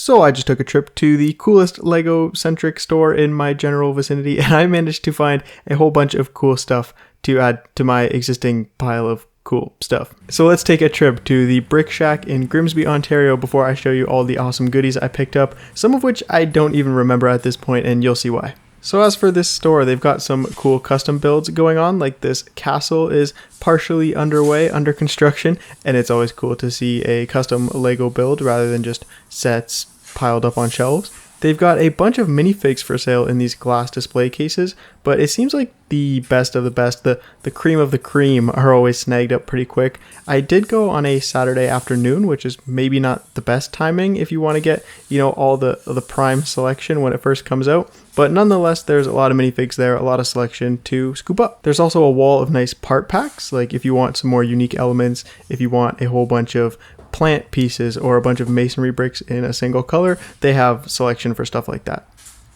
So I just took a trip to the coolest Lego-centric store in my general vicinity, and I managed to find a whole bunch of cool stuff to add to my existing pile of cool stuff. So let's take a trip to the Brick Shack in Grimsby, Ontario before I show you all the awesome goodies I picked up, some of which I don't even remember at this point, and you'll see why. So as for this store, they've got some cool custom builds going on, like this castle is partially underway, under construction, and it's always cool to see a custom Lego build rather than just sets piled up on shelves. They've got a bunch of minifigs for sale in these glass display cases, but it seems like the best of the best, the cream of the cream, are always snagged up pretty quick. I did go on a Saturday afternoon, which is maybe not the best timing if you want to get, all the prime selection when it first comes out. But nonetheless, there's a lot of minifigs there, a lot of selection to scoop up. There's also a wall of nice part packs, like if you want some more unique elements, if you want a whole bunch of plant pieces or a bunch of masonry bricks in a single color, they have selection for stuff like that.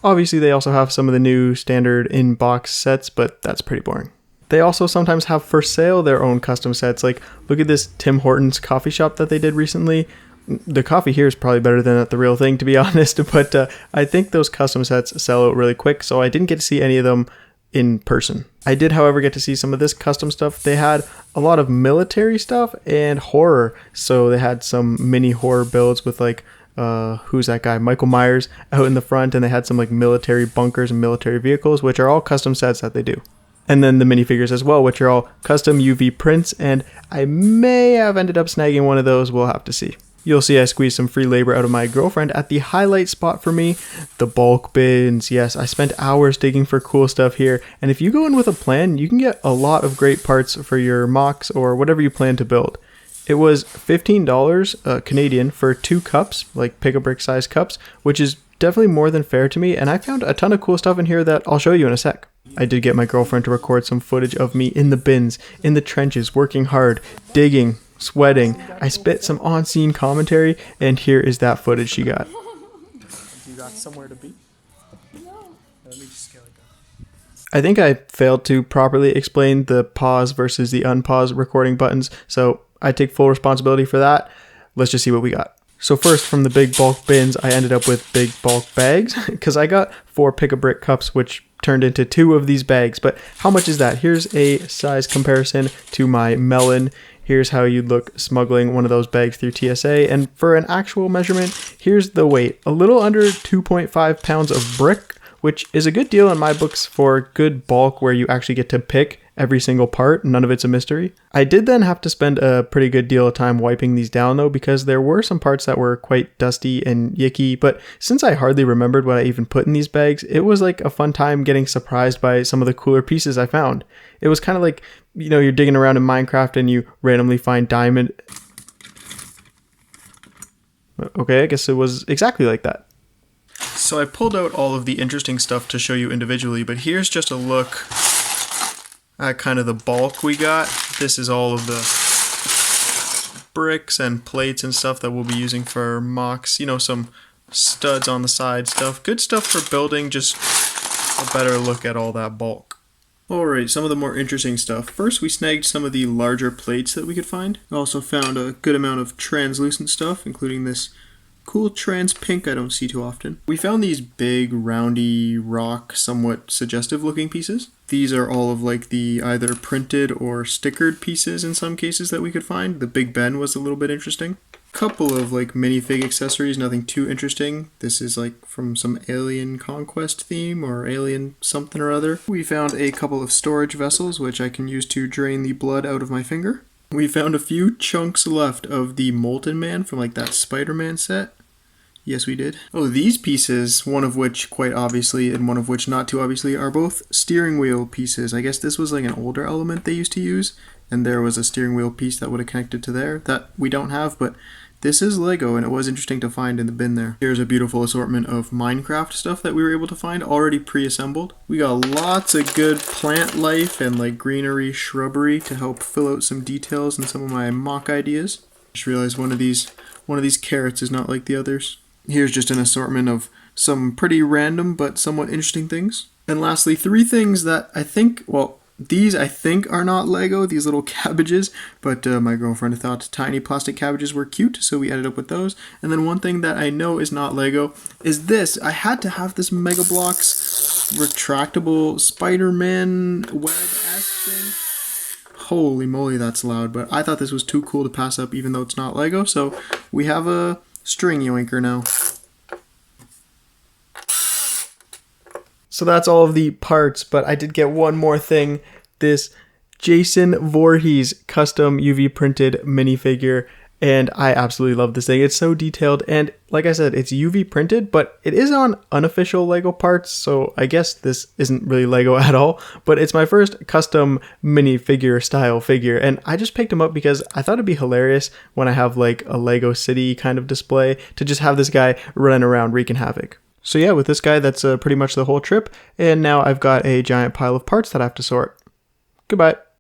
Obviously, they also have some of the new standard in-box sets, but that's pretty boring. They also sometimes have for sale their own custom sets, like look at this Tim Hortons coffee shop that they did recently. The coffee here is probably better than at the real thing, to be honest, but I think those custom sets sell out really quick, so I didn't get to see any of them in person. I did, however, get to see some of this custom stuff. They had a lot of military stuff and horror, so they had some mini horror builds with like who's that guy, Michael Myers, out in the front, and they had some like military bunkers and military vehicles, which are all custom sets that they do. And then the minifigures as well, which are all custom UV prints, and I may have ended up snagging one of those. We'll have to see. You'll see I squeezed some free labor out of my girlfriend at the highlight spot for me, the bulk bins. Yes, I spent hours digging for cool stuff here, and if you go in with a plan, you can get a lot of great parts for your mocks or whatever you plan to build. It was $15 Canadian for 2 cups, like pick-a-brick size cups, which is definitely more than fair to me, and I found a ton of cool stuff in here that I'll show you in a sec. I did get my girlfriend to record some footage of me in the bins, in the trenches, working hard, digging, sweating. I spit some on-scene commentary, and here is that footage she got. You got somewhere to be? No. Let me just scale it down. I think I failed to properly explain the pause versus the unpause recording buttons, so I take full responsibility for that. Let's just see what we got. So first, from the big bulk bins, I ended up with big bulk bags, because I got 4 pick-a-brick cups, which turned into 2 of these bags. But how much is that? Here's a size comparison to my melon. Here's how you'd look smuggling one of those bags through TSA. And for an actual measurement, here's the weight. A little under 2.5 pounds of brick, which is a good deal in my books for good bulk where you actually get to pick every single part. None of it's a mystery. I did then have to spend a pretty good deal of time wiping these down though, because there were some parts that were quite dusty and yicky, but since I hardly remembered what I even put in these bags, it was like a fun time getting surprised by some of the cooler pieces I found. It was kind of like, you're digging around in Minecraft and you randomly find diamond. Okay, I guess it was exactly like that. So I pulled out all of the interesting stuff to show you individually, but here's just a look at kind of the bulk we got. This is all of the bricks and plates and stuff that we'll be using for mocks. Some studs on the side stuff. Good stuff for building, just a better look at all that bulk. Alright, some of the more interesting stuff. First, we snagged some of the larger plates that we could find. We also found a good amount of translucent stuff, including this cool trans pink I don't see too often. We found these big, roundy, rock, somewhat suggestive looking pieces. These are all of like the either printed or stickered pieces in some cases that we could find. The Big Ben was a little bit interesting. Couple of like minifig accessories, nothing too interesting. This is like from some alien conquest theme or alien something or other. We found a couple of storage vessels which I can use to drain the blood out of my finger. We found a few chunks left of the Molten Man from like that Spider-Man set. Yes, we did. Oh, these pieces, one of which quite obviously and one of which not too obviously, are both steering wheel pieces. I guess this was like an older element they used to use, and there was a steering wheel piece that would have connected to there that we don't have, but this is Lego, and it was interesting to find in the bin there. Here's a beautiful assortment of Minecraft stuff that we were able to find already pre-assembled. We got lots of good plant life and like greenery, shrubbery to help fill out some details and some of my mock ideas. Just realized one of these carrots is not like the others. Here's just an assortment of some pretty random but somewhat interesting things. And lastly, 3 things that I think, well, These I think are not Lego, these little cabbages, but my girlfriend thought tiny plastic cabbages were cute, so we ended up with those. And then one thing that I know is not Lego is this. I had to have this Mega Bloks retractable Spider-Man web-esque thing. Holy moly, that's loud, but I thought this was too cool to pass up even though it's not Lego, so we have a string yoinker now. So that's all of the parts, but I did get one more thing. This Jason Voorhees custom UV printed minifigure, and I absolutely love this thing. It's so detailed, and like I said, it's UV printed, but it is on unofficial Lego parts, so I guess this isn't really Lego at all, but it's my first custom minifigure style figure, and I just picked him up because I thought it'd be hilarious when I have like a Lego City kind of display to just have this guy running around wreaking havoc. So yeah, with this guy, that's pretty much the whole trip. And now I've got a giant pile of parts that I have to sort. Goodbye.